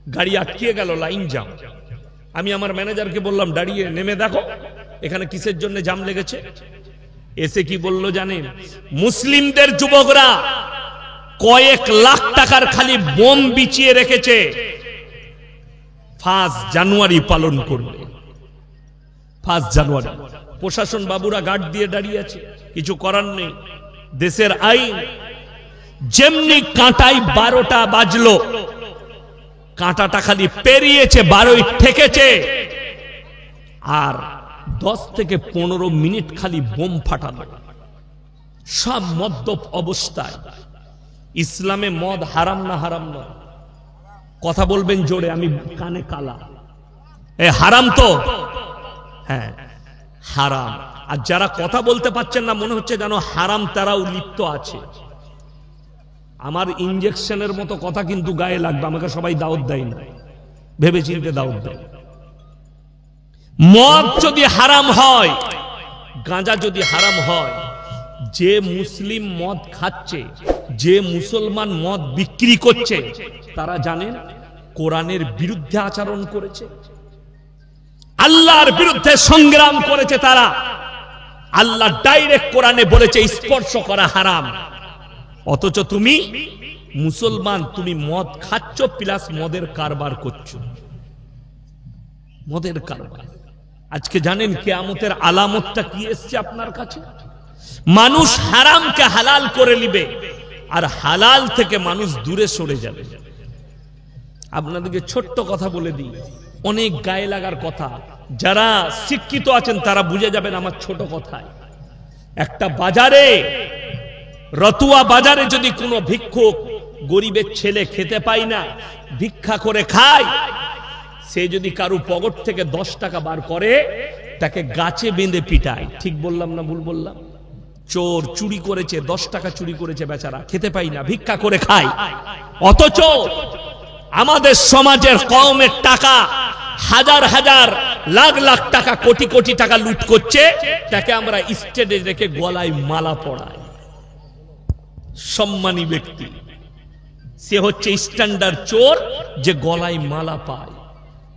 গাড়ি আটকিয়ে গেল, লাইন জাম। আমি আমার ম্যানেজারকে বললাম, দাঁড়িয়ে নেমে দেখো এখানে কিসের জন্য জাম লেগেছে। এসে কি বলল জানেন? মুসলিমদের যুবকরা কয়েক লাখ টাকার খালি বোম বিছিয়ে রেখেছে, 5 জানুয়ারি পালন করবে। 5 জানুয়ারি প্রশাসন বাবুরা গার্ড দিয়ে দাঁড়িয়ে আছে, কিছু করার নেই, দেশের আইন। যেমনি কাঁটায় 12টা বাজলো, কাঁটাটা খালি পেরিয়েছে, 12ই ঠেকেছে, আর 10 থেকে 15 মিনিট খালি বোম ফাটালো, সব মদ্যপ অবস্থায়। ইসলামে মদ হারাম না হারাম না? কথা বলবেন জোরে, আমি কানে কালা। হারাম তো? হ্যাঁ হারাম। আর যারা কথা বলতে পারছেন না, মনে হচ্ছে যেন হারাম তারাও লিপ্ত আছে। আমার ইনজেকশনের মতো কথা কিন্তু গায়ে লাগবে, আমাকে সবাই দাওয়াত দেয় না, ভেবে চিন্তে দাওয়াত দেয়। মদ যদি হারাম হয়, গাঁজা যদি হারাম হয়, যে মুসলিম মদ খাচ্ছে, যে মুসলমান মদ বিক্রি করছে, তারা জানেন কোরআনের বিরুদ্ধে আচরণ করেছে, আল্লাহর বিরুদ্ধে সংগ্রাম করেছে তারা। আল্লাহ ডাইরেক্ট কোরআনে বলেছে স্পর্শ করা হারাম, অথচ তুমি মুসলমান, তুমি মদ খাচ্ছ প্লাস মদের কারবার করছো, মদের কারবার। আজকে জানেন কিয়ামতের আলামতটা কি এসছে আপনার কাছে? মানুষ হারামকে হালাল করে নিবে, আর হালাল থেকে মানুষ দূরে সরে যাবে। আপনাদেরকে ছোট্ট কথা বলে দিই, অনেক গায়ে লাগার কথা, যারা শিক্ষিত আছেন তারা বুঝে যাবেন আমার ছোট কথায়। একটা বাজারে, রতুয়া বাজারে যদি কোনো ভিক্ষুক, গরিবের ছেলে খেতে পায় না, ভিক্ষা করে খায়, সে যদি কারো পকেট থেকে 10 টাকা বার করে, তাকে গাছে বেঁধে পিটায়। ঠিক বললাম না ভুল বললাম? চোর চুরি করেছে, 10 টাকা চুরি করেছে, বেচারা খেতে পাই না, ভিক্ষা করে খায়। অথচ আমাদের সমাজের কওমের টাকা, হাজার হাজার লাখ লাখ টাকা, কোটি কোটি টাকা লুট করছে, তাকে আমরা স্টেজে রেখে গলায় মালা পরাই। সম্মানী ব্যক্তি, সে হচ্ছে স্ট্যান্ডার্ড চোর যে গলায় মালা পায়।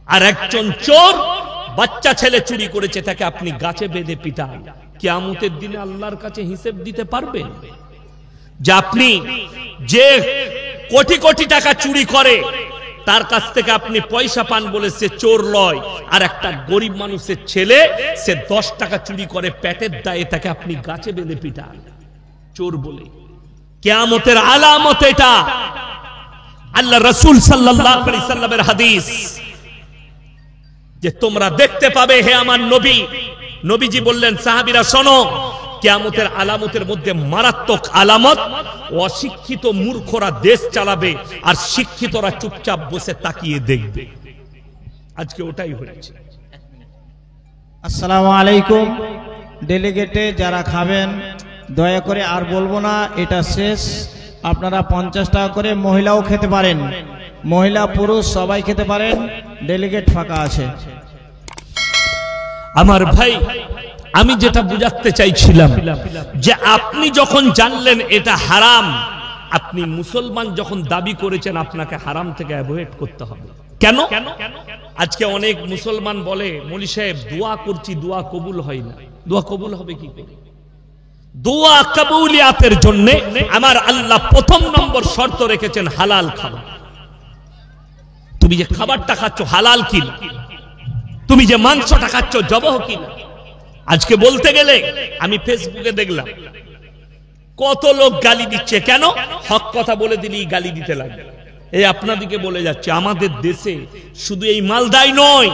আর একজন চোর, বাচ্চা ছেলে চুরি করেছে, তাকে আপনি গাছে বেঁধে পিটান। কিয়ামতের দিনে আল্লাহর কাছে হিসেব দিতে পারবেন যে আপনি যে কোটি কোটি টাকা চুরি করে, তার কাছ থেকে আপনি পয়সা পান বলে সে চোর লয়, আর একটা গরিব মানুষের ছেলে সে 10 টাকা চুরি করে পেটের দায়ে, তাকে আপনি গাছে বেঁধে পিটান চোর বলে। কিয়ামতের আলামত এটা। আল্লাহ রাসূল সাল্লাল্লাহু আলাইহি সাল্লামের হাদিস, যে তোমরা দেখতে পাবে হে আমার নবী। নবীজি বললেন, সাহাবীরা শোনো, কিয়ামতের আলামতের মধ্যে মারাত্মক আলামত, অশিক্ষিত মূর্খরা দেশ চালাবে আর শিক্ষিতরা চুপচাপ বসে তাকিয়ে দেখবে। আজকে ওটাই হয়েছে। আসসালামু আলাইকুম। ডেলিগেটে যারা খাবেন দয়া করে, আর বলবো না, এটা শেষ। আপনারা 50 টাকা করে মহিলাও খেতে পারেন, মহিলা পুরুষ সবাই খেতে পারেন। ডেলিগেট ফাঁকা আছে। আমার ভাই, আমি যেটা বুঝাতে চাইছিলাম, যে আপনি যখন জানলেন এটা হারাম, আপনি মুসলমান যখন দাবি করেছেন, আপনাকে হারাম থেকে অ্যাভয়েড করতে হবে। কেন? আজকে অনেক মুসলমান বলে, মৌলী সাহেব দোয়া করছি, দোয়া কবুল হয় না। দোয়া কবুল হবে কি করে? দোয়া কবুলিয়াতের জন্য আমার আল্লাহ প্রথম নম্বর শর্ত রেখেছেন হালাল খাবার। তুমি যে খাবারটা খাচ্ছ হালাল কিনা, তুমি যে মাংসটা খাচ্ছ জবহ কিনা। আজকে বলতে গেলে আমি ফেসবুকে দেখলাম কত লোক গালি দিচ্ছে। কেন? হক কথা বলে দিলেই গালি দিতে লাগে। এই আপনাদেরকে বলে যাচ্ছে, আমাদের দেশে শুধু এই মালদায় নয়,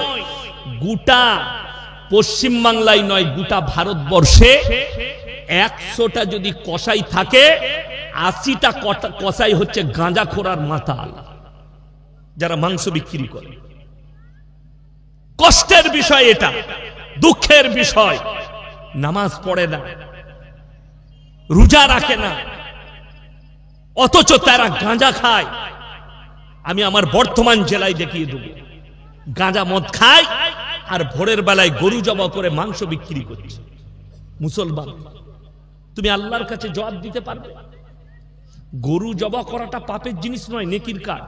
গোটা পশ্চিম বাংলায় নয়, গোটা ভারতবর্ষে 100টা যদি কসাই থাকে, 80টা কসাই হচ্ছে গাঁজাখোরার মাতাল, যারা মাংস বিক্রি করে। কষ্টের বিষয় এটা, দুঃখের বিষয়। নামাজ পড়ে না, রোজা রাখে না, অথচ তারা গাঁজা খায়। আমি আমার বর্ধমান জেলায় দেখিয়ে দেব, গাঁজা মদ খায় আর ভোরের বেলায় গরু জবাই করে মাংস বিক্রি করছে। মুসলমান, তুমি আল্লাহর কাছে জবাব দিতে পারবে? গরু জবাই করাটা পাপের জিনিস নয়, নেকির কাজ।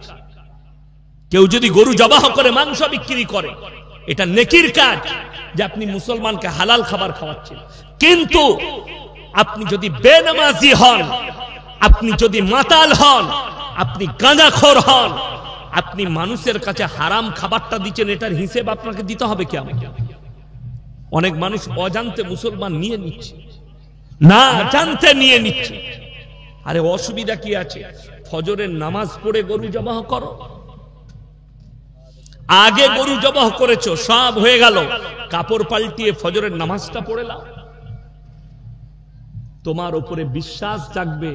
কেউ যদি গরু জবাহ করে মাংস বিক্রি করে, এটা নেকির কাজ যে আপনি মুসলমানকে হালাল খাবার খাওয়াচ্ছেন। কিন্তু আপনি যদি বেনামাজি হন, আপনি যদি মাতাল হন, আপনি গাঁজাখোর হন, আপনি মানুষের কাছে হারাম খাবারটা দিচ্ছেন, এটার হিসেব আপনাকে দিতে হবে কেমন? অনেক মানুষ অজান্তে মুসলমান নিয়ে নিচ্ছে, না জানতে নিয়ে নিচ্ছে। আরে অসুবিধা কি আছে? ফজরের নামাজ পড়ে গরু জবাহ করো। আগে গরু জবাহ করেছো, সব হয়ে গেল, কাপড় পাল্টিয়ে ফজরের নামাজটা পড়ে নাও। তোমার উপরে বিশ্বাস জাগবে,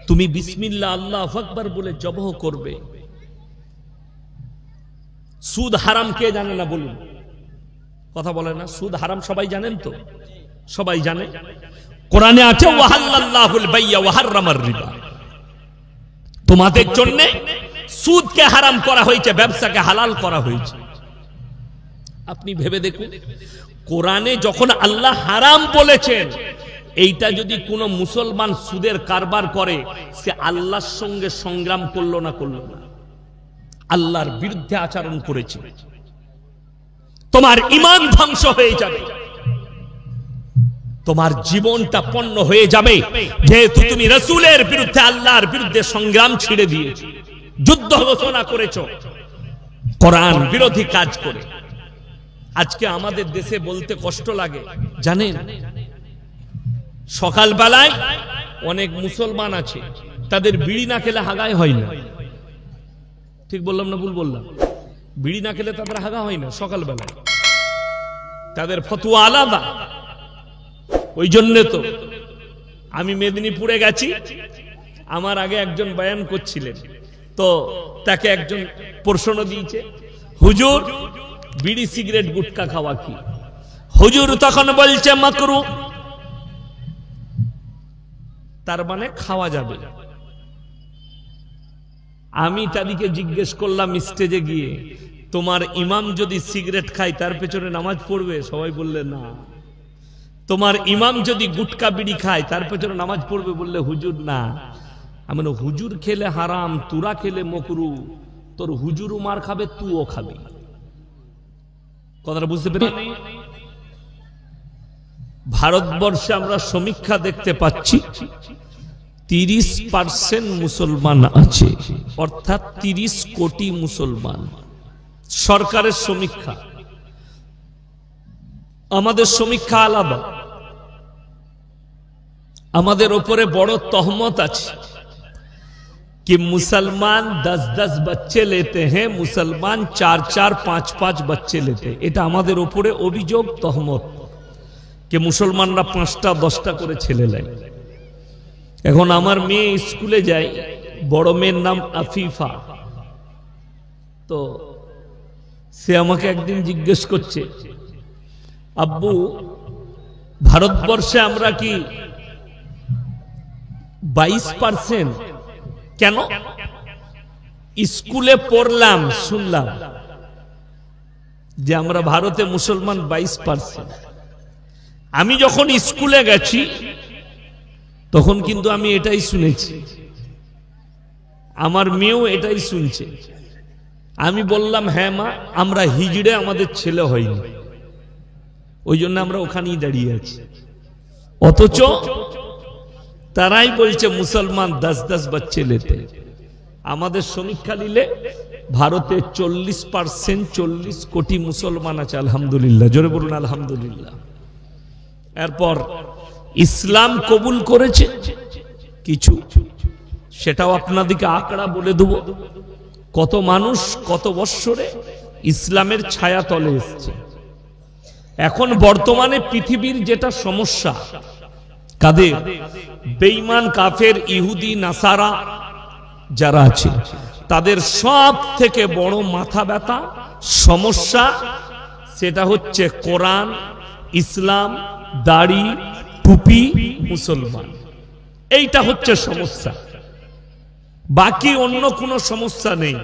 তুমি বিসমিল্লাহ আল্লাহু আকবার বলে জবাহ করবে। সুদ হারাম কে জানে না বলুন? কথা বলে না, সুদ হারাম সবাই জানেন তো? সবাই জানে। কোরআনে আছে ওয়াহাল্লাল্লাহুল বাইয়া ওয়া হাররামার রিবা। তোমাদের জন্য সুদকে হারাম করা হয়েছে, ব্যবসাকে হালাল করা হয়েছে। আপনি ভেবে দেখুন, কোরআনে যখন আল্লাহ হারাম বলেছেন, এইটা যদি কোনো মুসলমান সুদের কারবার করে, সে আল্লাহর সঙ্গে সংগ্রাম করলো না? করলো না, আল্লাহর বিরুদ্ধে আচরণ করেছে। তোমার ঈমান ধ্বংস হয়ে যাবে, তোমার জীবনটা পণ্য হয়ে যাবে, যেহেতু তুমি রাসূলের বিরুদ্ধে, আল্লাহর বিরুদ্ধে সংগ্রাম ছেড়ে দিয়েছো, যুদ্ধ ঘোষণা করেছো কোরআন বিরোধী কাজ করে। আজকে আমাদের দেশে বলতে কষ্ট লাগে, জানেন, সকালবেলায় অনেক মুসলমান আছে, তাদের বিড়ি না খেলে হাগায় হয় না। ঠিক বললাম না ভুল বললাম? বিড়ি না খেলে তাদের হাগা হয় না সকালবেলায়, তাদের ফতোয়া আলাদা। ওই জন্য তো আমি মেদিনীপুরে গেছি, আমার আগে একজন বয়ান করছিলেন, তো তাকে একজন প্রশ্ন দিয়েছে, হুজুর বিড়ি সিগারেট গুটকা খাওয়া কি? হুজুর তখন বলছে মাকরুহ, তার মানে খাওয়া যাবে। আমি তাদেরকে জিজ্ঞেস করলাম স্টেজে গিয়ে, তোমার ইমাম যদি সিগারেট খায় তার পেছনে নামাজ পড়বে? সবাই বললে না। তোমার ইমাম যদি গুটকা বিড়ি খায় তার পেছনে নামাজ পড়বে? বললে হুজুর না। আমি বললাম, হুজুর খেলে হারাম, তুরা খেলে মাকরুহ, তোর হুজুরও মার খাবে, তুইও খাবি। কথাটা বুঝতে পেরেছেন? ভারতবর্ষে আমরা সমীক্ষা দেখতে পাচ্ছি 30% মুসলমান আছে, অর্থাৎ 30 কোটি মুসলমান। সরকারের সমীক্ষা, আমাদের সমীক্ষা আলাদা। আমাদের উপরে বড় তহমত আছে कि मुसलमान 10-10 बच्चे लेते हैं, मुसलमान 4-4, 5-5 बच्चे लेते हैं। এটা আমাদের উপরে অভিযোগ, তহমত, कि মুসলমানরা 5টা 10টা করে ছেলে নেয়। এখন আমার মেয়ে স্কুলে যায়, বড় মেয়ের নাম আফিফা, তো সে আমাকে একদিন জিজ্ঞেস করছে, আব্বু ভারতবর্ষে আমরা কি 22%? কেন? স্কুলে পড়লাম, শুনলাম যে আমরা ভারতে মুসলমান 22%। আমি যখন স্কুলে গেছি তখন কিন্তু আমি এটাই শুনেছি, আমার মেয়েও এটাই শুনছে। আমি বললাম, হ্যাঁ মা, আমরা হিজড়ে আমাদের ছেলে হয়নি, ওই জন্য আমরা ওখানেই দাঁড়িয়ে আছি। অথচ তারাই বলছে মুসলমান 10-10 বাচ্চা লেতে। আমাদের সমীক্ষা নিলে ভারতে 40%, 40 কোটি মুসলমান আছে। আলহামদুলিল্লাহ, জোরে বলুন আলহামদুলিল্লাহ। এরপর ইসলাম কবুল করেছে কিছু, সেটাও আপনাদেরকে আঁকড়া বলে দেব। কত মানুষ কত বৎসরে ইসলামের ছায়া তলে এসেছে। এখন বর্তমানে পৃথিবীর যেটা সমস্যা, কাদের? বেঈমান, কাফের, ইহুদি, নাসারা যারা আছে, তাদের সব থেকে বড় মাথা ব্যথা সমস্যা, সেটা হচ্ছে কোরআন, ইসলাম, দাড়ি, টুপি, মুসলমান। এইটা হচ্ছে সমস্যা, বাকি অন্য কোনো সমস্যা নেই।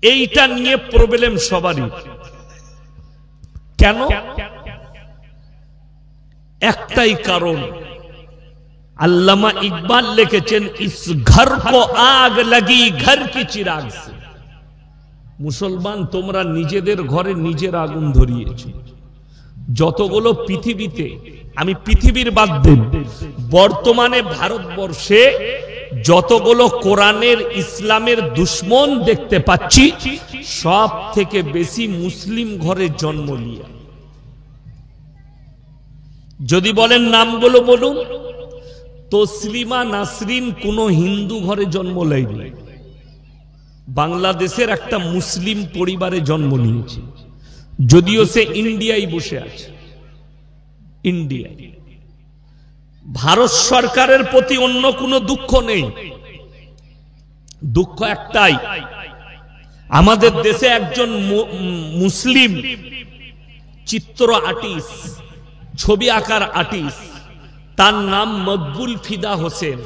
এইটা নিয়ে প্রবলেম সবারই। কেন? একটাই কারণ, আল্লামা ইকবাল লিখেছেন, ইস ঘর কো আগ লাগি ঘর কি চিরাগ সে। মুসলমান তোমরা নিজেদের ঘরে নিজের আগুন ধরিয়েছ। যতগুলো পৃথিবীতে, আমি পৃথিবীর বাদ দেন, বর্তমানে ভারতবর্ষে যতগুলো কোরআনের ইসলামের দুশ্মন দেখতে পাচ্ছি, সব থেকে বেশি মুসলিম ঘরে জন্ম নিয়ে। যদি বলেন নামগুলো বলুন, তসলিমা নাসরিন কোন হিন্দু ঘরে জন্ম নেয়নি, বাংলাদেশের একটা মুসলিম পরিবারে জন্ম নিয়েছে, যদিও সে ইন্ডিয়ায় বসে আছে। ইন্ডিয়ায় ভারত সরকারের প্রতি অন্য কোনো দুঃখ নেই, দুঃখ একটাই, আমাদের দেশে একজন মুসলিম চিত্র আর্টিস্ট, ছবি আঁকার আর্টিস্ট, তার নাম মকবুল ফিদা হোসেন।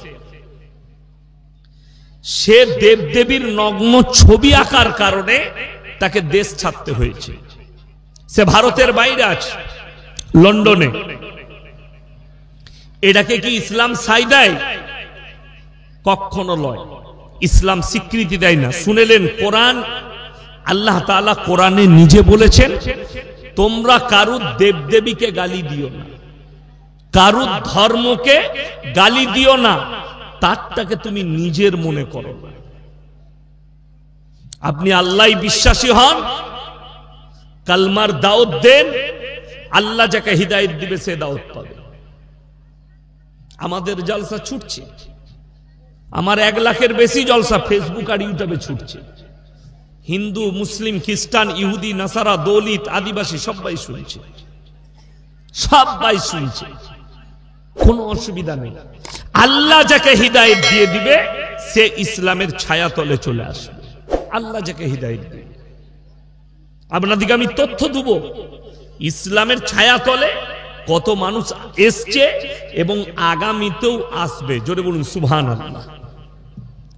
সে দেবদেবীর নগ্ন ছবি আঁকার কারণে তাকে দেশ ছাড়তে হয়েছে। সে ভারতের বাইরে আছে, লন্ডনে। এটাকে কি ইসলাম সাই দেয়? কখনো নয়, ইসলাম স্বীকৃতি দেয় না। শুনেলেন কোরআন, আল্লাহ তাআলা কোরআনে নিজে বলেছেন, তোমরা কারু দেবদেবীকে গালি দিও না, কারু ধর্মকে গালি দিও না, তারটাকে তুমি নিজের মনে করো না। আপনি আল্লাহ বিশ্বাসী হন, কালমার দাওয়াত দেন, আল্লাহ যাকে হিদায়াত দিবে সে দাওয়াত পাবে। আমাদের জলসা ছুটছে, আমার 1 লাখের বেশি জলসা ফেসবুক আর ইউটিউবে ছুটছে। হিন্দু, মুসলিম, খ্রিস্টান, ইহুদি, নাসারা, দলিত, আদিবাসী সবাই শুনছে, সবাই শুনছে, কোনো অসুবিধা নেই। আল্লাহ যাকে হিদায়াত দিয়ে দিবে সে ইসলামের ছায়া তলে চলে আসবে। আল্লাহ যাকে হিদায়াত দিবে, আপনাদিকে আমি তথ্য দেব, ইসলামের ছায়া তলে কত মানুষ এসছে এবং আগামীতেও আসবে। জোরে বলুন সুবহানাল্লাহ।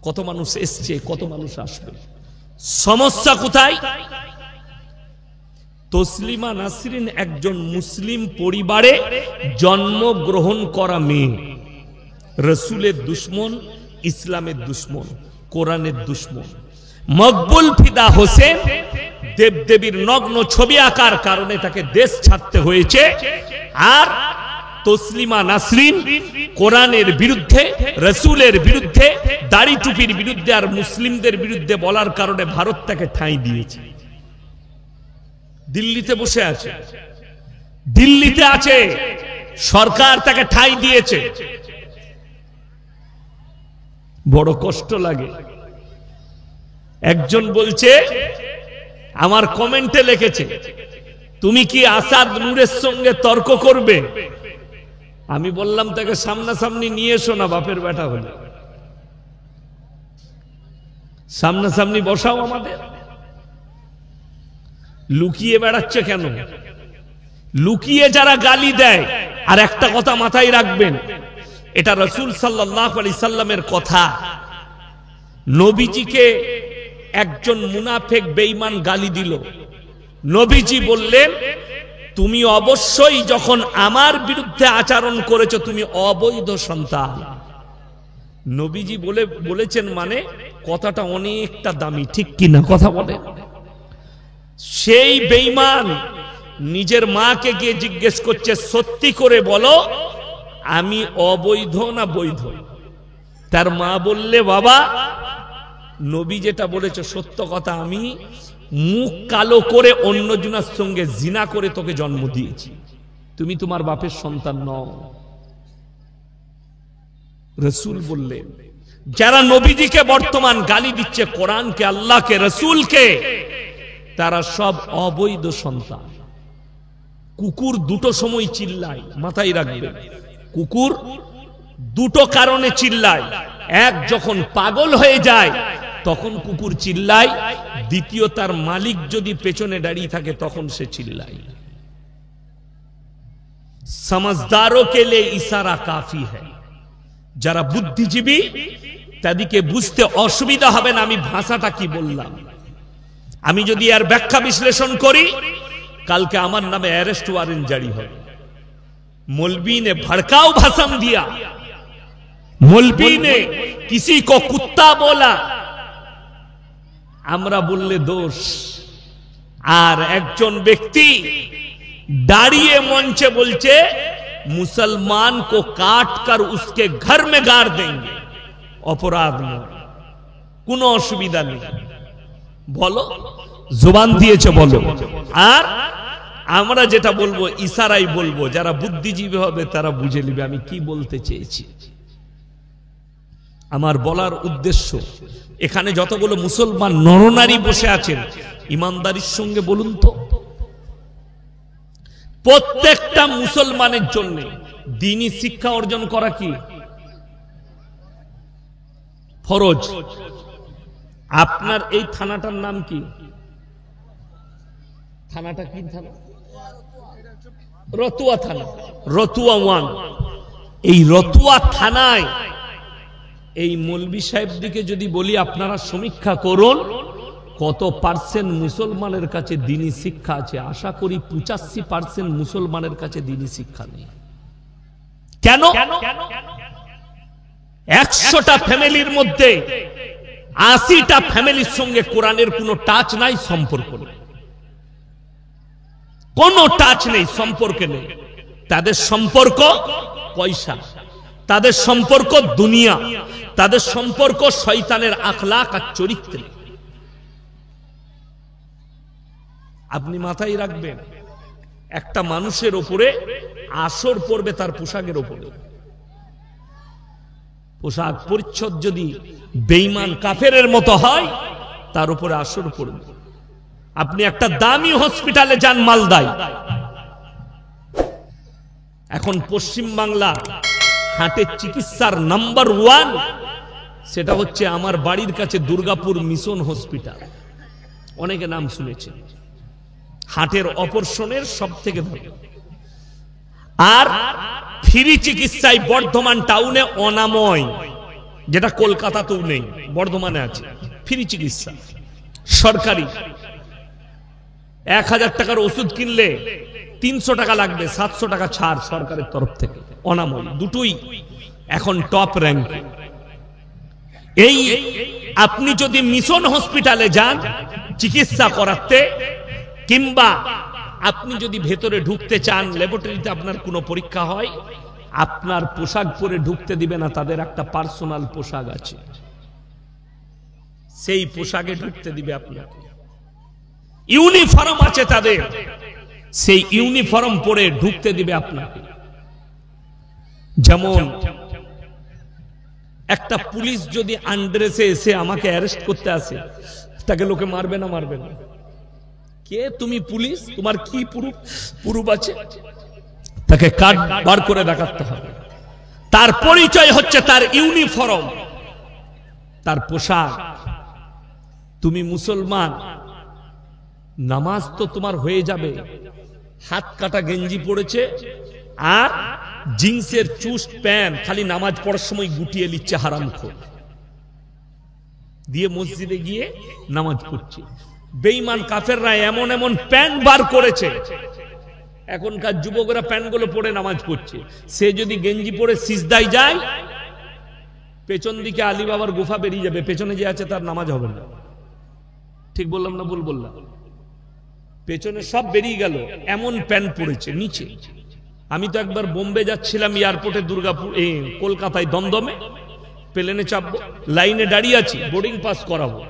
কত মানুষ এসছে, কত মানুষ আসবে। সমস্যা কোথায়? তসলিমা নাসরিন একজন মুসলিম পরিবারে জন্মগ্রহণ করা মেয়ে, রসুলের দুশ্মন, ইসলামের দুশ্মন, কোরআনের দুশ্মন। মকবুল ফিদা হোসেন দেবদেবীর নগ্ন ছবি আঁকার কারণে তাকে দেশ ছাড়তে হয়েছে। আর তসলিমা নাসরিন কোরআনের বিরুদ্ধে, রসুলের বিরুদ্ধে, দাড়ি টুপির বিরুদ্ধে আর মুসলিমদের বিরুদ্ধে বলার কারণে ভারত তাকে ঠাঁই দিয়েছে। দিল্লিতে বসে আছে, দিল্লিতে আছে, সরকার তাকে ঠাঁই দিয়েছে। বড় কষ্ট লাগে। একজন বলছে, আমার কমেন্টে লিখেছে, তুমি কি আসাদ নূরের সঙ্গে তর্ক করবে? আমি বললাম তাকে সামনাসামনি নিয়ে এসো না, বাপের বেটা হলে সামনাসামনি বসাও। আমাদের লুকিয়ে বেড়াচ্ছে কেন? লুকিয়ে যারা গালি দেয়, আর একটা কথা মাথায় রাখবেন, এটা রাসূল সাল্লাল্লাহু আলাইহি সাল্লামের কথা। নবীজিকে একজন মুনাফিক বেঈমান গালি দিল, নবীজি বললেন, তুমি অবশ্যই যখন আমার বিরুদ্ধে আচরণ করেছো তুমি অবৈধ সন্তান। নবীজি বলেছেন মানে কথাটা অনেকটা দামি, ঠিক কিনা কথা বলে? সেই বেঈমান নিজের মাকে গিয়ে জিজ্ঞেস করছে, সত্যি করে বলো আমি অবৈধ না বৈধ? তার মা বললে, বাবা নবী যেটা বলেছে সত্য কথা, আমি মুখ কালো করে অন্যজনের সঙ্গে জিনা করে তোকে জন্ম দিয়েছি, তুমি তোমার বাপের সন্তান নও। রাসূল বললেন, যারা নবীজিকে বর্তমান গালি দিচ্ছে, কোরআনকে, আল্লাহকে, রাসূলকে, তারা সব অবৈধ সন্তান। কুকুর দুটো সময় চিল্লায়, মাথায় রাখবেন, কুকুর দুটো কারণে চিল্লায়। এক, যখন পাগল হয়ে যায় তখন কুকুর চিল্লায়, দ্বিতীয় তার মালিক যদি পেছনে দাঁড়িয়ে থাকে তখন সে চিল্লায়। समझदारों के लिए इशारा काफी है। যারা বুদ্ধিজীবী তাদেরকে বুঝতে অসুবিধা হবে না আমি ভাষাটা কি বললাম। আমি যদি আর ব্যাখ্যা বিশ্লেষণ করি, কালকে আমার নামে অ্যারেস্ট ওয়ারেন্ট জারি হবে। मौलवी ने भड़काऊ भाषण दिया, मौलवी ने किसी को कुत्ता बोला, আমরা বললে দোষ। আর একজন ব্যক্তি দাঁড়িয়ে মঞ্চে বলছে মুসলমান को काट कर उसके घर में गाड़ देंगे, অপরাধ নয়, কোনো অসুবিধা নেই। বলো, জবান দিয়েছে বলো। আর আমরা যেটা বলবো ইশারাই বলবো, যারা বুদ্ধিজীবী হবে তারা বুঝে নেবে আমি কি বলতে চেয়েছি। আমার বলার উদ্দেশ্য, এখানে যতগুলো মুসলমান নরনারী বসে আছেন ইমানদারির সঙ্গে বলুন তো, প্রত্যেকটা মুসলমানের জন্য দ্বীনি শিক্ষা অর্জন করা কি ফরজ? আপনার এই থানাটার নাম কি? থানাটা কি থানা? রতুয়া থানা, রতুয়া 1। এই রতুয়া থানায় এই মৌলভী সাহেবদিকে যদি বলি আপনারা সমীক্ষা করুন কত পার্সেন্ট মুসলমানের কাছে দ্বীনি শিক্ষা আছে, আশা করি 85% মুসলমানের কাছে দ্বীনি শিক্ষা নেই। কেন? 100টা ফ্যামিলির মধ্যে 80টা ফ্যামিলির সঙ্গে কোরআনের কোনো টাচ নাই, সম্পর্ক নেই, কোনো টাচ নেই, সম্পর্ক নেই। তাদের সম্পর্ক পয়সা, তাদের সম্পর্ক দুনিয়া, তাদের সম্পর্ক শয়তানের আখলাক আর চরিত্র। আপনি মাথায় রাখবেন, একটা মানুষের উপরে আসর পড়বে তার পোশাকের উপরে। পোশাক পরিচ্ছদ যদি বেঈমান কাফেরের মতো হয় তার উপরে আসর পড়বে। আপনি একটা দামি হসপিটালে যান মালদায়, এখন পশ্চিম বাংলা হার্টের চিকিৎসার নাম্বার 1 সেটা হচ্ছে আমার বাড়ির কাছে দুর্গাপুর মিশন হসপিটাল। অনেকে নাম শুনেছেন, হার্টের অপারেশনের সব থেকে ভালো। আর ফ্রি চিকিৎসায় বর্ধমান টাউনে অনাময়, যেটা কলকাতাতেও নেই, বর্ধমানে আছে ফ্রি চিকিৎসা সরকারি। 1000 টাকার ওষুধ কিনলে 300 টাকা লাগবে, 700 টাকা ছাড় সরকারের তরফ থেকে। অনাময় দুটোই এখন টপ র্যাঙ্ক। এই আপনি যদি মিশন হসপিটালে যান চিকিৎসা করাতে, কিংবা আপনি যদি ভেতরে ঢুকতে চান, ল্যাবরেটরিতে আপনার কোনো পরীক্ষা হয়, আপনার পোশাক পরে ঢুকতে দিবে না, তাদের একটা পার্সোনাল পোশাক আছে, সেই পোশাকে ঢুকতে দিবে আপনাকে। ইউনিফর্ম আছে তাদের, সেই ইউনিফর্ম পরে ঢুকতে দিবে আপনাকে। যেমন একটা পুলিশ যদি আন্ড্রেসে এসে আমাকে অ্যারেস্ট করতে আসে, তাকে লোকে মারবে না? মারবে না। কে তুমি? পুলিশ, তোমার কি প্রুফ আছে? তাকে কার্ড বার করে দেখাতে হবে। তার পরিচয় হচ্ছে তার ইউনিফর্ম, তার পোশাক। তুমি মুসলমান, নামাজ তো তোমার হয়ে যাবে, হাত কাটা গেঞ্জি পড়েছে আর জিন্সের চুস্ট প্যান্ট, খালি নামাজ পড়ার সময় গুটিয়ে নিচ্ছে হারামখোর, দিয়ে মসজিদে গিয়ে নামাজ পড়ছে। বেঈমান কাফেররা এমন এমন প্যান্ট বার করেছে, এখনকার যুবকরা প্যান্টগুলো পরে নামাজ পড়ছে। সে যদি গেঞ্জি পরে সিজদায় যায়, পেছন দিকে আলী বাবার গুফা বেরিয়ে যাবে, পেছনে যে আছে তার নামাজ হবে না। ঠিক বললাম না ভুল বললাম? পেছনে সব বেরিয়ে গেল, এমন প্যান্ট পরেছে নিচে। আমি তো একবার বোম্বে যাচ্ছিলাম, এয়ারপোর্টে দুর্গাপুর, কলকাতায় দমদমে প্লেনে চাপবো, লাইনে দাঁড়িয়ে আছি, বোর্ডিং পাস করাবো।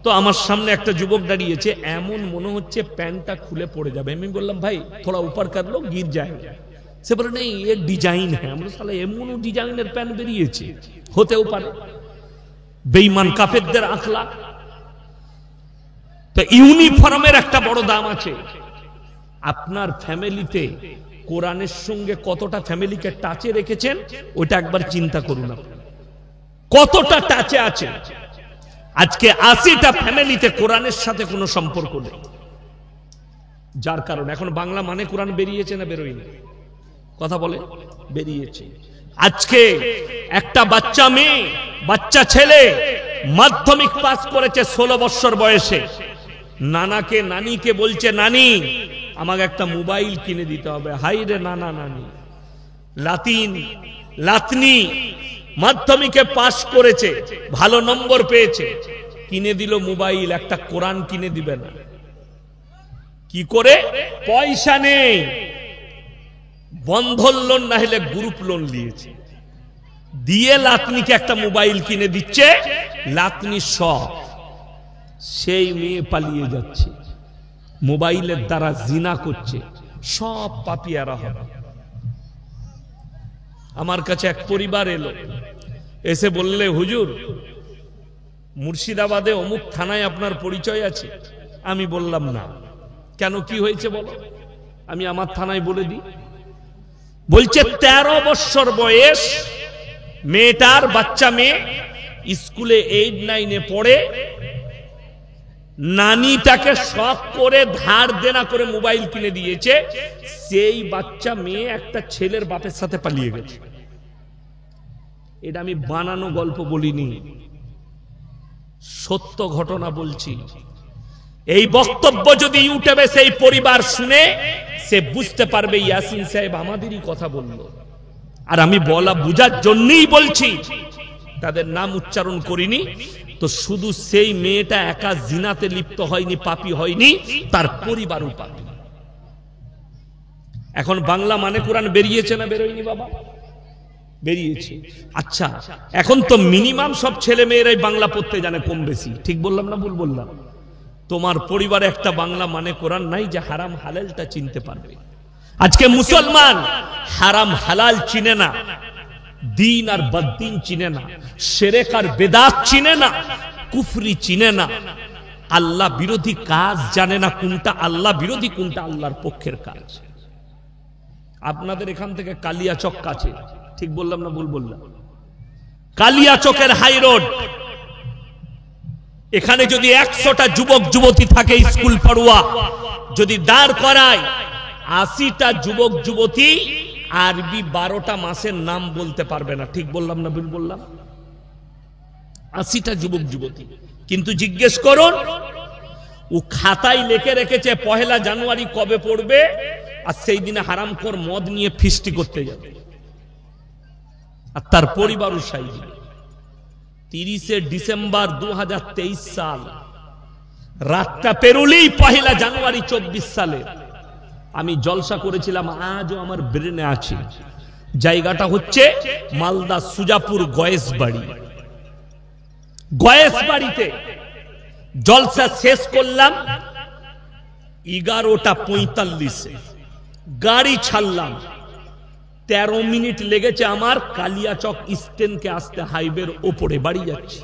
তো আমার সামনে একটা যুবক দাঁড়িয়েছে, এমন মনে হচ্ছে প্যান্টটা খুলে পড়ে যাবে। আমি বললাম ভাই থোড়া উপর কর লো, গির যায়। সে বলে নেই এ ডিজাইন হ্যাঁ। আমরা সালা এমন ডিজাইনের প্যান্ট বেরিয়েছে, হতেও পারে। বেঈমান কাফেরদের আখলাক। তো ইউনিফর্মের একটা বড় দাম আছে। আপনার ফ্যামিলিতে কোরআনের সঙ্গে কতটা ফ্যামিলিকে টাচে রেখেছেন ওইটা একবার চিন্তা করুন, আপনি কতটা টাচে আছে। আজকে 80টা ফ্যামিলিতে কোরআনের সাথে কোনো সম্পর্ক নেই, যার কারণে এখন বাংলা মানে কোরআন বেরিয়েছে না বেরোয়নি? কথা বলে বেরিয়েছে। আজকে একটা বাচ্চা মেয়ে, বাচ্চা ছেলে মাধ্যমিক পাস করেছে 16 বছর বয়সে, নানাকে নানিকে বলছে নানি আমাকে একটা মোবাইল কিনে দিতে হবে। হাই রে নানা নানি, লাতনি মাধ্যমিকে পাস করেছে, ভালো নম্বর পেয়েছে, কিনে দিল মোবাইল, একটা কোরআন কিনে দিবে না। কি করে? পয়সা নেই, বন্ধন লোন না হলে গ্রুপ লোন নিয়েছে, দিয়ে লাতনিকে একটা মোবাইল কিনে দিচ্ছে, লাতনি সব। সেই মেয়ে পালিয়ে যাচ্ছে, মোবাইলের দ্বারা জিনা করছে, সব পাপিয়ারা হবে। আমার কাছে এক পরিবার এলো, এসে বললে হুজুর মুর্শিদাবাদে অমুক থানায় আপনার পরিচয় আছে। আমি বললাম না। কেন, কি হয়েছে বলো? আমি আমার থানায় বলে দিই। বলছে 13 বছর বয়স মেয়েটার, বাচ্চা মেয়ে, স্কুলে 8-9-এ পড়ে, নানি তাকে শখ করে ধার দেনা করে মোবাইল কিনে দিয়েছে। সেই বাচ্চা মেয়ে একটা ছেলের বাপের সাথে পালিয়ে গেছে। এটা আমি বানানো গল্প বলিনি, সত্য ঘটনা বলছি। এই বক্তব্য যদি ইউটিউবে সেই পরিবার শুনে, সে বুঝতে পারবে ইয়াসিন সাহেব আমাদেরই কথা বলল। আর আমি বলা বুঝার জন্যই বলছি, তাদের নাম উচ্চারণ করিনি। তো শুধু সেই মেয়েটা একা জিনাতে লিপ্ত হয়নি, পাপী হয়নি, তার পরিবারও পাপী। এখন বাংলা মানে কোরআন বেরিয়েছে না বেরোয়নি বাবা? বেরিয়েছে। আচ্ছা, এখন তো মিনিমাম সব ছেলে মেয়েরাই বাংলা পড়তে জানে কম বেশি, ঠিক বললাম না ভুল বললাম? তোমার পরিবারে একটা বাংলা মানে কোরআন নাই যে হারাম হালালটা চিনতে পারবে। আজকে মুসলমান হারাম হালাল চিনে না, দিন আর বদ্দিন চিনে না, শিরক আর বেদাত চিনে না, কুফরি চিনে না, আল্লাহ বিরোধী কাজ জানে না, কোনটা আল্লাহ বিরোধী, কোনটা আল্লাহর পক্ষের কাজ। আপনাদের এখান থেকে কালিয়াচক কাছে, ঠিক বললাম না ভুল বললাম? কালিয়াচকের হাই রোড, এখানে যদি 100টা যুবক যুবতী থাকে স্কুল পড়ুয়া, যদি দাঁড় করায় 80টা যুবক যুবতী আরবি 12টা মাসের নাম বলতে পারবে না, ঠিক বললাম না ভুল বললাম? 80টা যুবক যুবতী। কিন্তু জিজ্ঞেস করুন, ও খাতায় লিখে রেখেছে 1 জানুয়ারি কবে পড়বে, আর সেই দিনে হারামখোর মদ নিয়ে ফিস্টি করতে যাবে, আর তার পরিবার উৎসাহী। 30 ডিসেম্বর 2023 সাল, রাতটা পেরুলেই 1 জানুয়ারি 24 সালে আমি জলসা করেছিলাম, আজও আমার ব্রেনে আছে। জায়গাটা হচ্ছে মালদা সুজাপুর গয়েশবাড়ি। গয়েশবাড়িতে জলসা শেষ করলাম 11:45, গাড়ি ছাড়লাম, 13 মিনিট লেগেছে আমার কালিয়াচক স্ট্যান্ডকে আসতে, হাইওয়ের ওপরে বাড়ি যাচ্ছি।